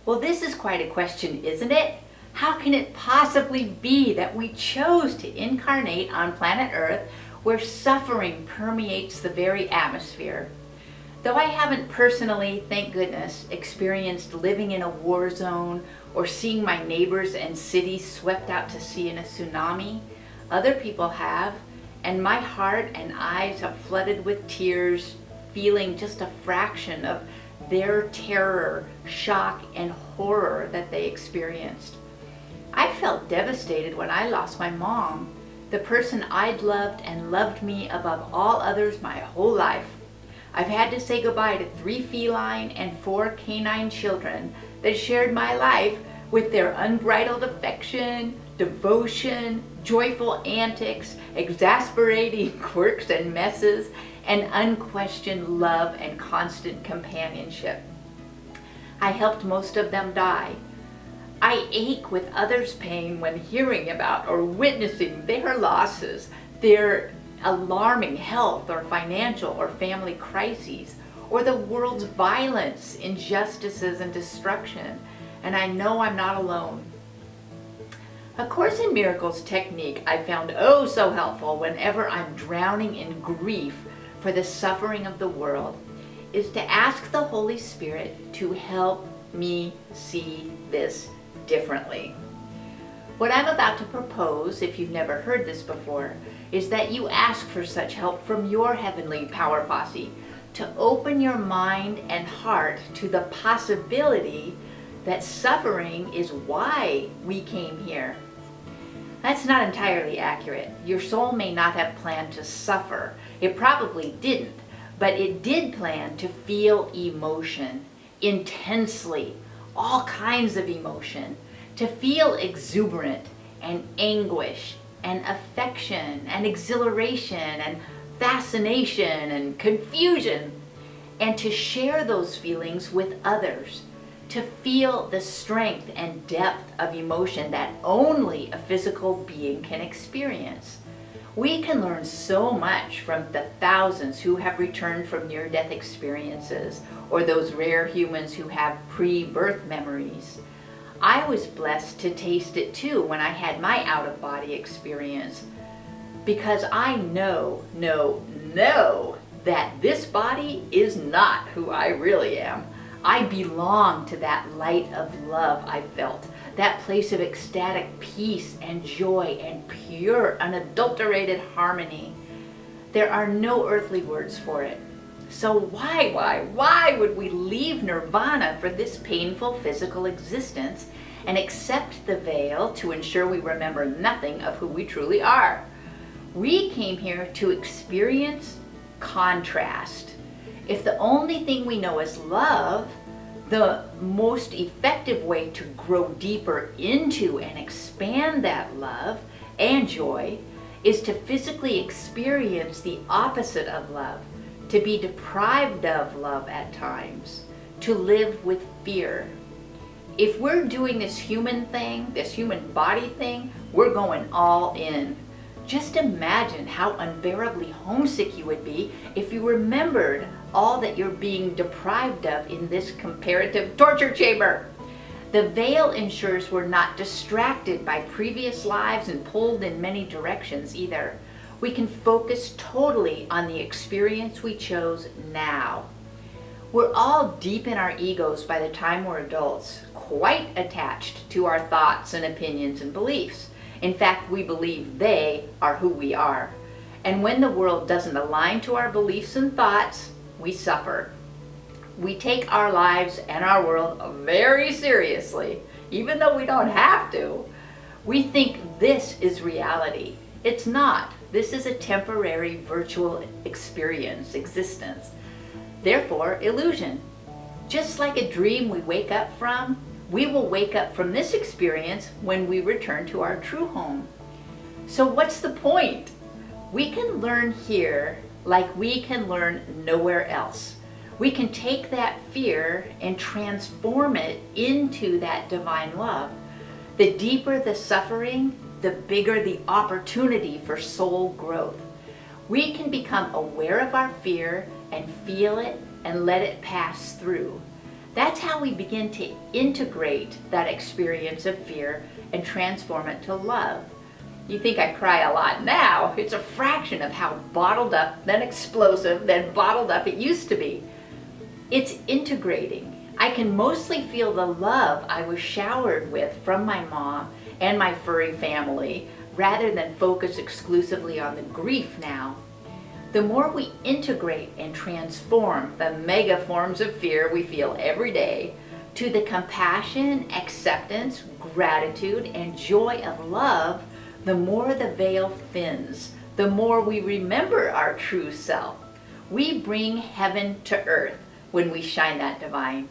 Well, this is quite a question, isn't it? How can it possibly be that we chose to incarnate on planet Earth where suffering permeates the very atmosphere? Though I haven't personally, thank goodness, experienced living in a war zone or seeing my neighbors and cities swept out to sea in a tsunami, other people have, and my heart and eyes are flooded with tears, feeling just a fraction of their terror, shock, and horror that they experienced. I felt devastated when I lost my mom, the person I'd loved and loved me above all others my whole life. I've had to say goodbye to 3 feline and 4 canine children that shared my life with their unbridled affection, devotion, joyful antics, exasperating quirks and messes, and unquestioned love and constant companionship. I helped most of them die. I ache with others' pain when hearing about or witnessing their losses, their alarming health or financial or family crises, or the world's violence, injustices, and destruction. And I know I'm not alone. A Course in Miracles technique I found oh so helpful whenever I'm drowning in grief for the suffering of the world is to ask the Holy Spirit to help me see this differently. What I'm about to propose, if you've never heard this before, is that you ask for such help from your heavenly power posse to open your mind and heart to the possibility that suffering is why we came here. That's not entirely accurate. Your soul may not have planned to suffer. It probably didn't, but it did plan to feel emotion intensely, all kinds of emotion, to feel exuberant and anguish and affection and exhilaration and fascination and confusion, and to share those feelings with others, to feel the strength and depth of emotion that only a physical being can experience. We can learn so much from the thousands who have returned from near-death experiences, or those rare humans who have pre-birth memories. I was blessed to taste it too when I had my out-of-body experience, because I know that this body is not who I really am. I belong to that light of love I felt, that place of ecstatic peace and joy and pure, unadulterated harmony. There are no earthly words for it. So why would we leave nirvana for this painful physical existence and accept the veil to ensure we remember nothing of who we truly are? We came here to experience contrast. If the only thing we know is love, the most effective way to grow deeper into and expand that love and joy is to physically experience the opposite of love, to be deprived of love at times, to live with fear. If we're doing this human thing, this human body thing, we're going all in. Just imagine how unbearably homesick you would be if you remembered all that you're being deprived of in this comparative torture chamber. The veil ensures we're not distracted by previous lives and pulled in many directions either. We can focus totally on the experience we chose now. We're all deep in our egos by the time we're adults, quite attached to our thoughts and opinions and beliefs. In fact, we believe they are who we are. And when the world doesn't align to our beliefs and thoughts, we suffer. We take our lives and our world very seriously, even though we don't have to. We think this is reality. It's not. This is a temporary virtual existence. Therefore, illusion. Just like a dream we wake up from, we will wake up from this experience when we return to our true home. So what's the point? We can learn here like we can learn nowhere else. We can take that fear and transform it into that divine love. The deeper the suffering, the bigger the opportunity for soul growth. We can become aware of our fear and feel it and let it pass through. That's how we begin to integrate that experience of fear and transform it to love. You think I cry a lot now. It's a fraction of how bottled up, then explosive, then bottled up it used to be. It's integrating. I can mostly feel the love I was showered with from my mom and my furry family rather than focus exclusively on the grief now. The more we integrate and transform the mega forms of fear we feel every day to the compassion, acceptance, gratitude, and joy of love, the more the veil thins, the more we remember our true self. We bring heaven to earth when we shine that divine.